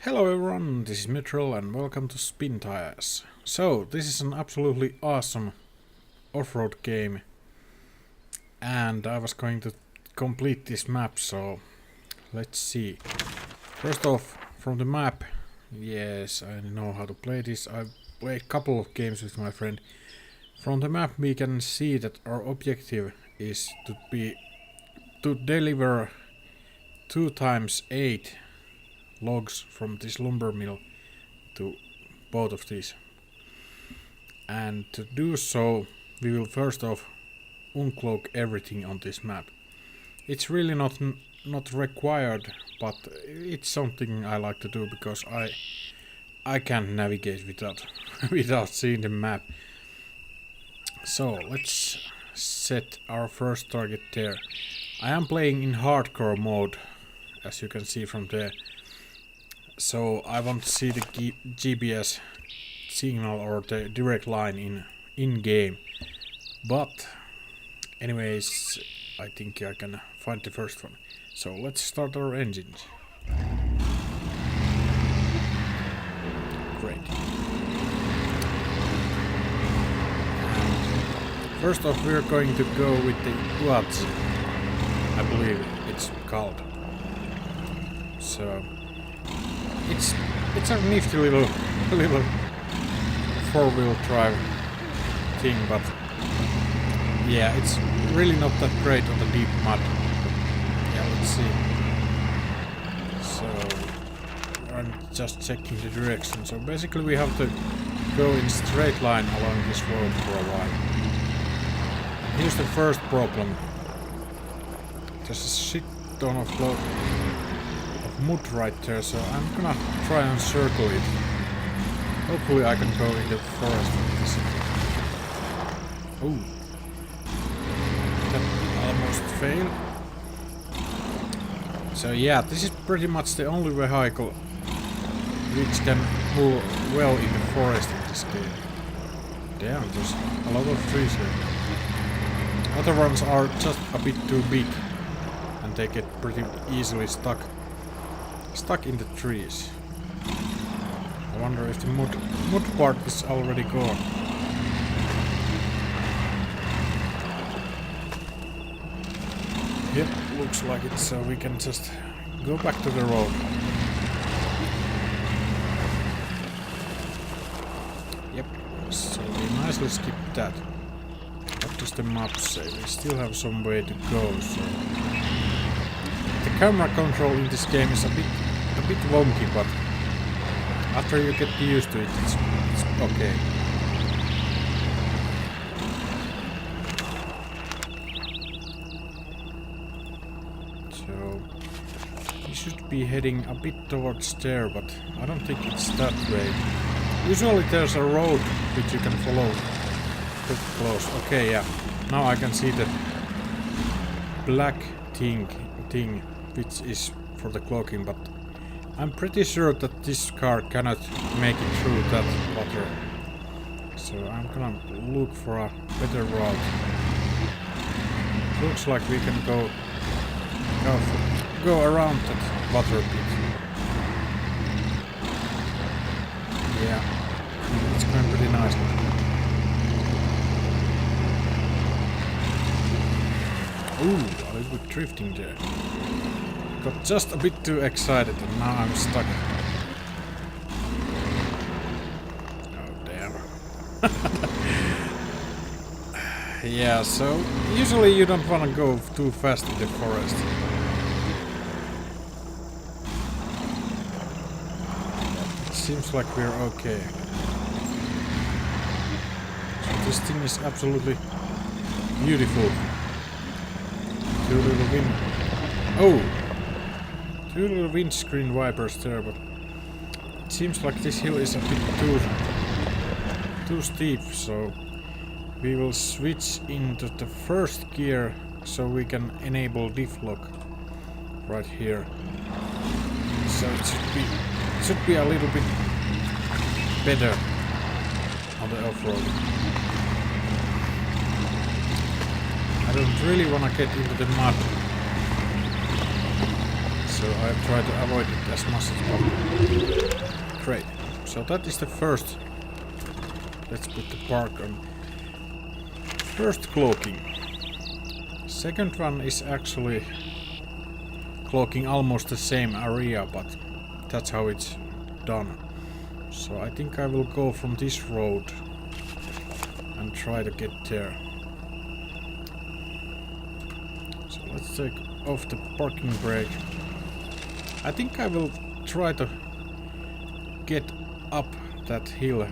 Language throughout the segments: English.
Hello everyone, this is Mitchell and welcome to Spintires. So, this is an absolutely awesome off-road game and I was going to complete this map, so let's see. First off, from the map, yes, I know how to play this. I've played a couple of games with my friend. From the map we can see that our objective is to deliver 2 times 8 logs from this lumber mill to both of these. And to do so, we will first off uncloak everything on this map. It's really not required, but it's something I like to do because I can't navigate without seeing the map. So let's set our first target there. I am playing in hardcore mode, as you can see from there. So I want to see the GPS signal or the direct line in game. But anyways, I think I can find the first one. So let's start our engines. Great. And first off, we're going to go with the UAZ, I believe it's called. So it's a nifty little 4-wheel drive thing, but yeah, it's really not that great on the deep mud. Yeah, let's see. So I'm just checking the direction. So basically we have to go in straight line along this road for a while. And here's the first problem. There's a shit ton of mud right there, so I'm gonna try and circle it. Hopefully I can go in the forest with this. Oh, that almost failed. So yeah, this is pretty much the only vehicle which can move well in the forest in this game. Damn, there's a lot of trees here. Other ones are just a bit too big and they get pretty easily stuck in the trees. I wonder if the mud part is already gone. Yep, looks like it, so we can just go back to the road. Yep, so we nicely skip that. What does the map say? We still have some way to go, so the camera control in this game is a bit wonky, but after you get used to it, it's okay. So we should be heading a bit towards there, but I don't think it's that way. Usually there's a road which you can follow pretty close. Okay, yeah. Now I can see the black thing which is for the cloaking, but I'm pretty sure that this car cannot make it through that water. So I'm gonna look for a better route. Looks like we can go around that water pit. Yeah, it's going pretty nicely. Ooh, a little bit drifting there. Got just a bit too excited and now I'm stuck. Oh damn. Yeah, so usually you don't want to go too fast in the forest. It seems like we're okay. So this thing is absolutely beautiful. Two little wind. Oh! 2 little windscreen wipers there, but it seems like this hill is a bit too steep, so we will switch into the first gear so we can enable diff lock right here. So it should be a little bit better on the off-road. I don't really want to get into the mud. so I try to avoid it as much as possible. Great. So that is the first. Let's put the park on. First cloaking. Second one is actually cloaking almost the same area, but that's how it's done. So I think I will go from this road and try to get there. So let's take off the parking brake. I think I will try to get up that hill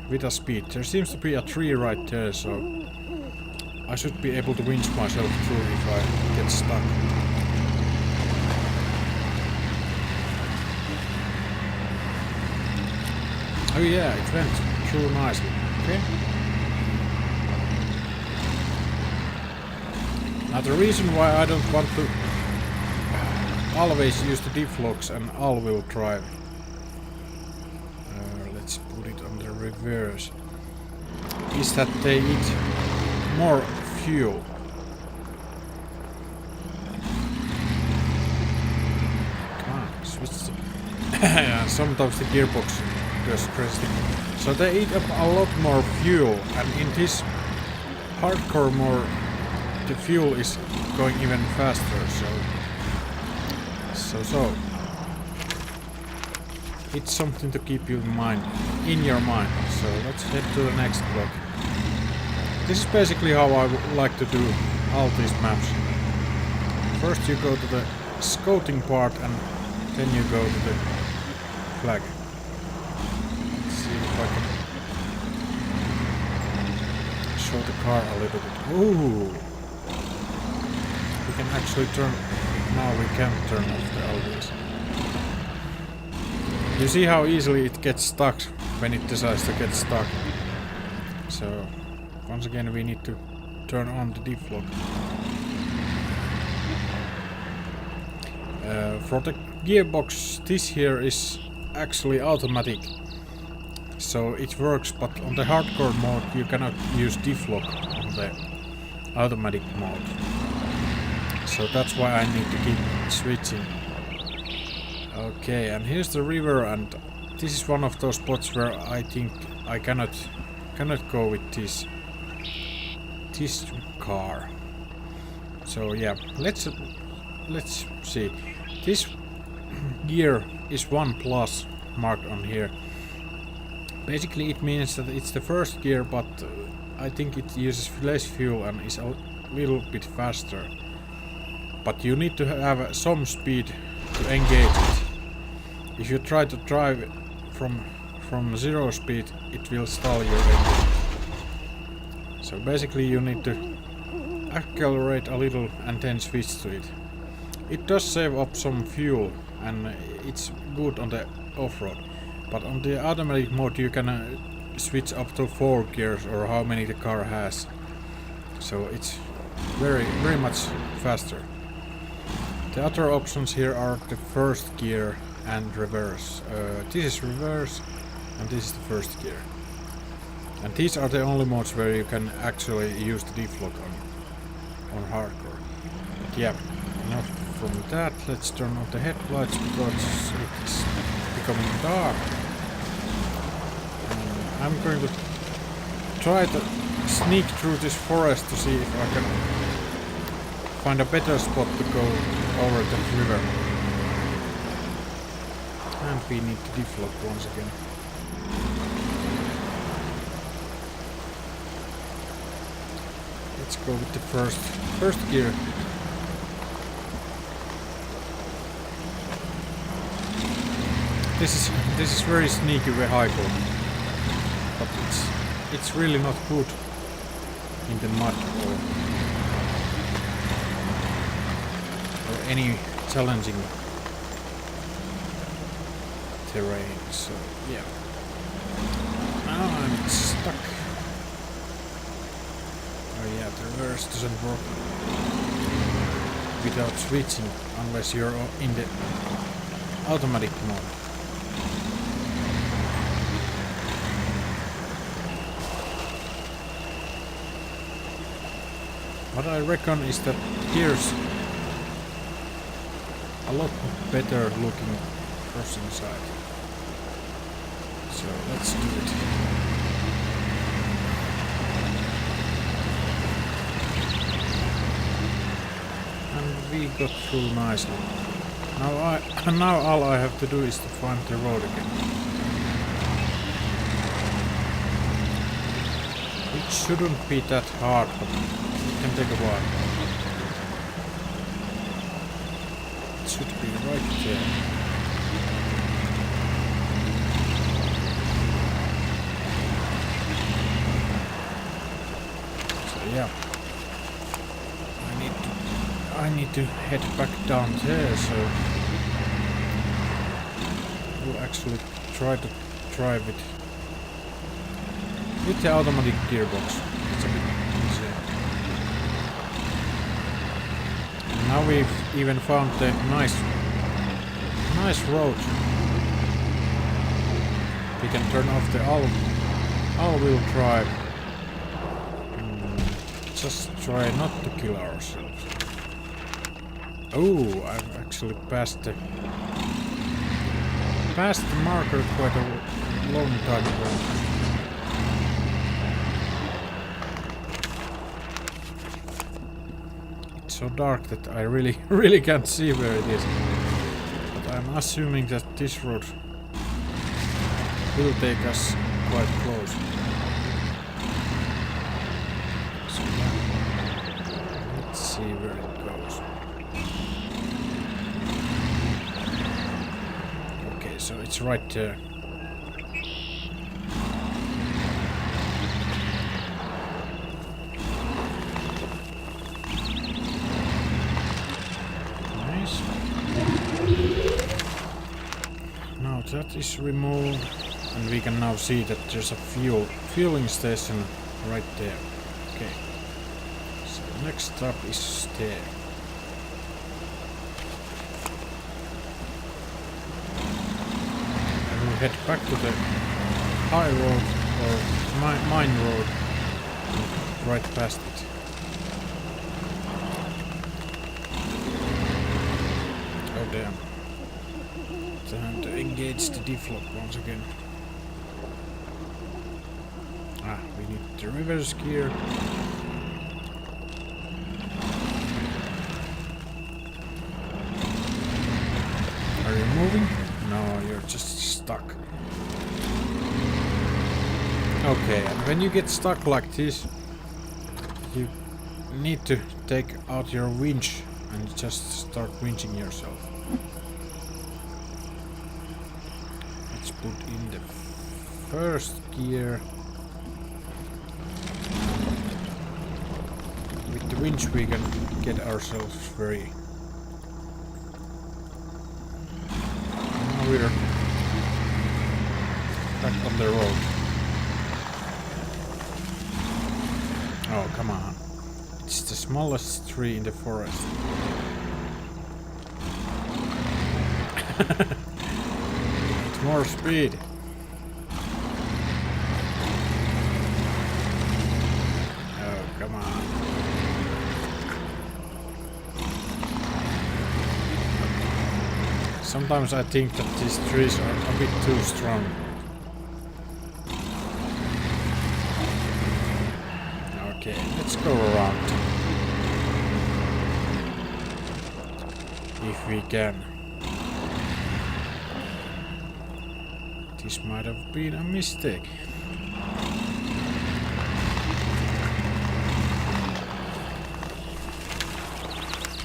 with a speed. There seems to be a tree right there, so I should be able to winch myself through if I get stuck. Oh yeah, it went through nicely. Okay. Now the reason why I don't want to always use the diff locks and all-wheel drive. Let's put it on the reverse. Is that they eat more fuel. Come on, switch the... yeah, sometimes the gearbox goes crazy. So they eat up a lot more fuel, and in this hardcore mode the fuel is going even faster, so it's something to keep you in your mind. So let's head to the next block. This is basically how I would like to do all these maps. First you go to the scouting part and then you go to the flag. Let's see if I can show the car a little bit. Ooh! We can actually turn... Now we can't turn off the LEDs. You see how easily it gets stuck when it decides to get stuck. So once again we need to turn on the diff lock. For the gearbox, this here is actually automatic. So it works, but on the hardcore mode you cannot use diff lock on the automatic mode. So that's why I need to keep switching. Okay, and here's the river, and this is one of those spots where I think I cannot go with this car. So yeah, let's see. This gear is 1+ marked on here. Basically it means that it's the first gear, but I think it uses less fuel and is a little bit faster. But you need to have some speed to engage it. If you try to drive from 0 speed, it will stall your engine. So basically you need to accelerate a little and then switch to it. It does save up some fuel and it's good on the off-road. But on the automatic mode you can switch up to 4 gears or how many the car has. So it's very much faster. The other options here are the first gear and reverse. This is reverse and this is the first gear. And these are the only modes where you can actually use the diff lock on hardcore. But yeah, enough from that. Let's turn on the headlights because it is becoming dark. And I'm going to try to sneak through this forest to see if I can find a better spot to go over the river. And we need to diff lock once again. Let's go with the first gear. This is very sneaky vehicle, but it's really not good in the mud or any challenging terrain. So yeah, now I'm stuck. Oh yeah, the reverse doesn't work without switching unless you're in the automatic mode. What I reckon is that gears a lot better looking crossing side. So let's do it. And we got through nicely. Now all I have to do is to find the road again. It shouldn't be that hard, but it can take a while. It should be right there. So yeah. I need to head back down there, so we'll actually try to drive it with the automatic gearbox. It's a bit easier. And now we've even found the nice road. We can turn off the all-wheel drive. Just try not to kill ourselves. Oh, I've actually passed the marker quite a long time ago. It's so dark that I really can't see where it is. But I'm assuming that this road will take us quite close. So yeah, let's see where it goes. So it's right there. Nice. Now that is removed, and we can now see that there's a fueling station right there. Okay. So next stop is there. Head back to the high road or mine road, right past it. Oh damn. Time to engage the deflock once again. Ah, we need the reverse gear. Are you moving? No, you're just stuck. Okay, and when you get stuck like this, you need to take out your winch and just start winching yourself. Let's put in the first gear. With the winch we can get ourselves free. Now we're back on the road. Oh, come on. It's the smallest tree in the forest. It's more speed. Oh, come on. Sometimes I think that these trees are a bit too strong. Okay, let's go around. If we can. This might have been a mistake.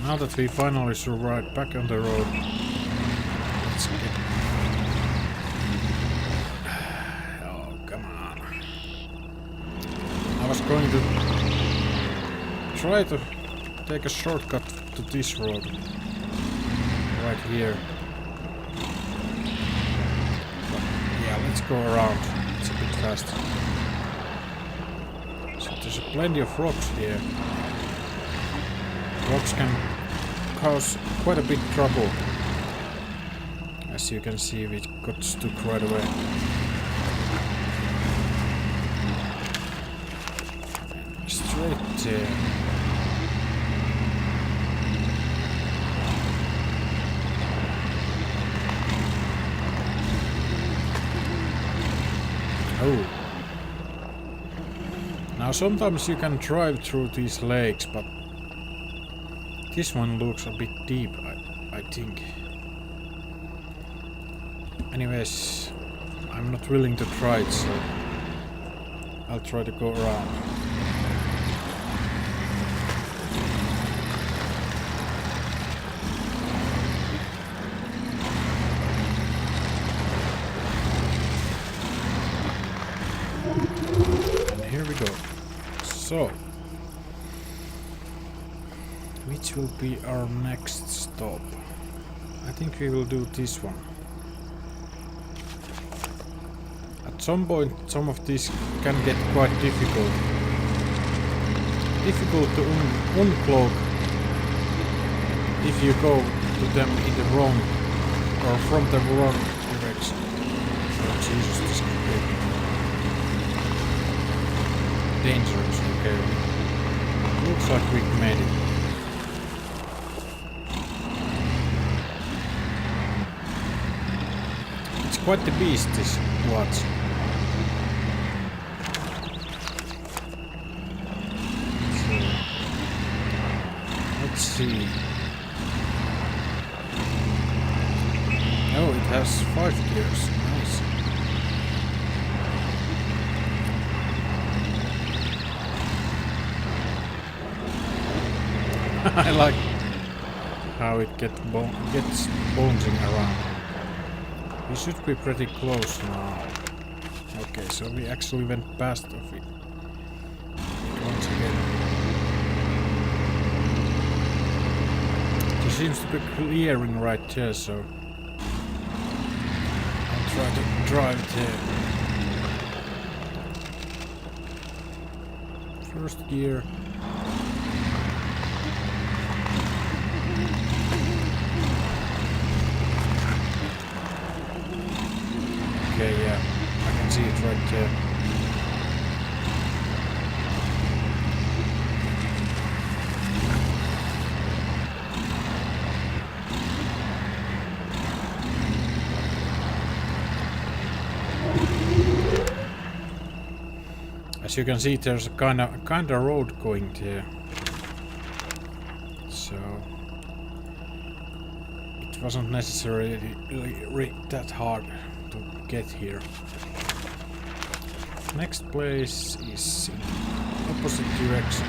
Now that we finally survived back on the road, let's get... Oh, come on. I was going to try to take a shortcut to this road. Right here. But yeah, let's go around. It's a bit faster. So there's plenty of rocks here. Rocks can cause quite a bit trouble. As you can see, we got stuck right away. And straight there. sometimes you can drive through these lakes, but this one looks a bit deep, I think. Anyways, I'm not willing to try it, so I'll try to go around. Here we go. So, which will be our next stop? I think we will do this one. At some point, some of these can get quite difficult. Difficult to uncloak if you go to them in the wrong or from the wrong direction. Oh Jesus, this could be dangerous. Okay, looks like we made it. It's quite the beast, this watch. So, let's see. Oh, it has 5 gears. Nice. I like how it gets bouncing around. We should be pretty close now. Okay, so we actually went past of it once again. There seems to be clearing right here, so I'll try to drive there. First gear. Okay, yeah, I can see it right there. As you can see, there's a kind of road going there. So it wasn't necessarily that hard to get here. Next place is in opposite direction.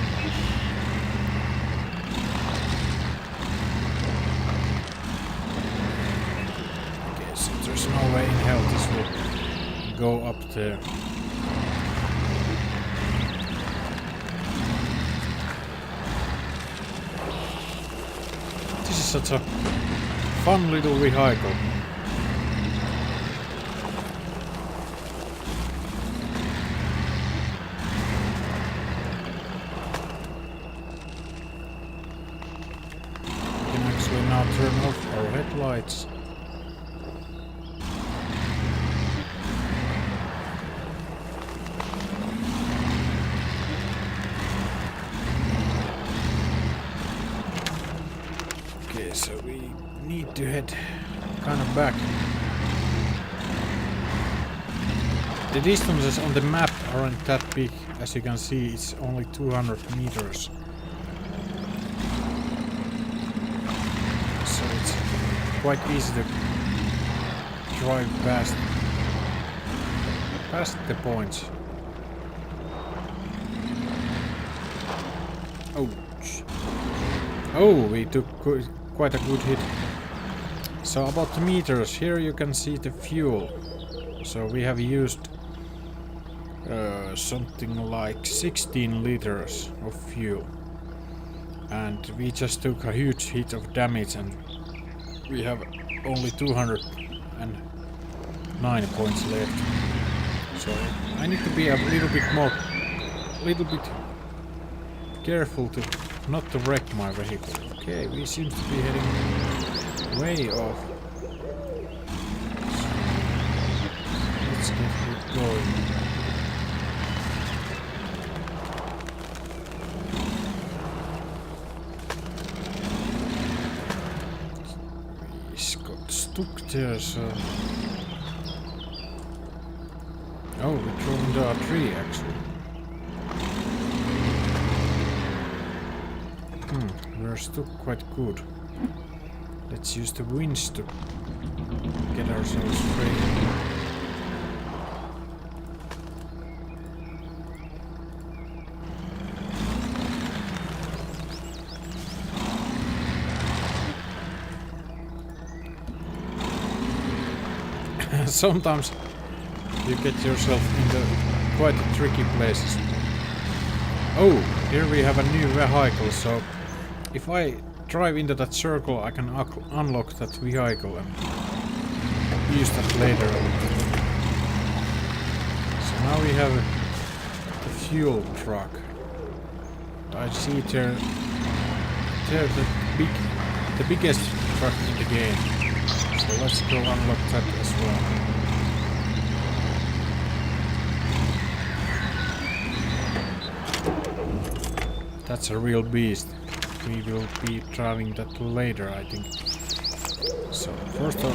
Okay, so there's no way in hell this will go up there. This is such a fun little vehicle. Turn off our headlights. Okay, so we need to head kind of back. The distances on the map aren't that big. As you can see, it's only 200 meters. Quite easy to drive past the points. Ouch. Oh, we took quite a good hit. So about the meters, here you can see the fuel. So we have used something like 16 liters of fuel. And we just took a huge hit of damage, and we have only 209 points left. So I need to be a little bit careful to not to wreck my vehicle. Okay, we seem to be heading way off. So let's get it going. Stuck there, so... Oh, we drove into a tree, actually. are still quite good. Let's use the winch to get ourselves free. Sometimes you get yourself into quite tricky places. Oh, here we have a new vehicle, so if I drive into that circle I can unlock that vehicle and use that later. So now we have the fuel truck. I see they're the biggest truck in the game. So let's go unlock that as well. That's a real beast. We will be driving that later, I think. So first off,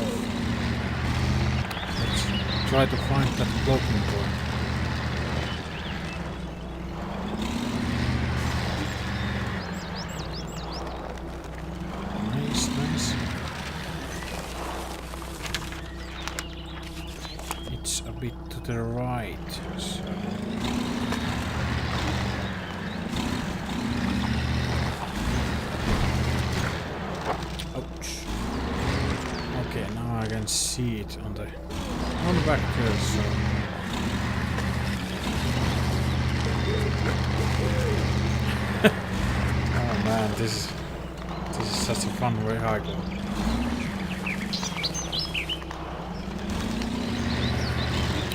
let's try to find that cloaking door. Nice, nice. It's a bit to the right. So ouch. Okay, now I can see it on the back there, so oh man, this is such a fun vehicle.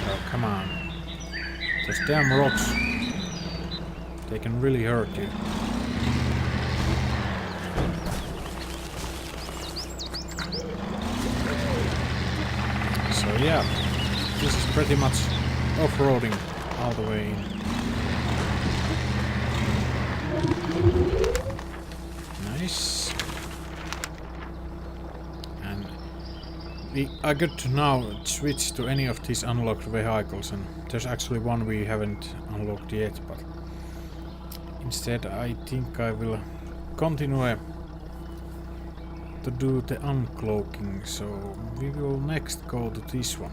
Oh come on. Those damn rocks, they can really hurt you. So yeah, this is pretty much off-roading all the way in. Nice. And I got to now switch to any of these unlocked vehicles, and there's actually one we haven't unlocked yet, but instead I think I will continue to do the uncloaking, so we will next go to this one.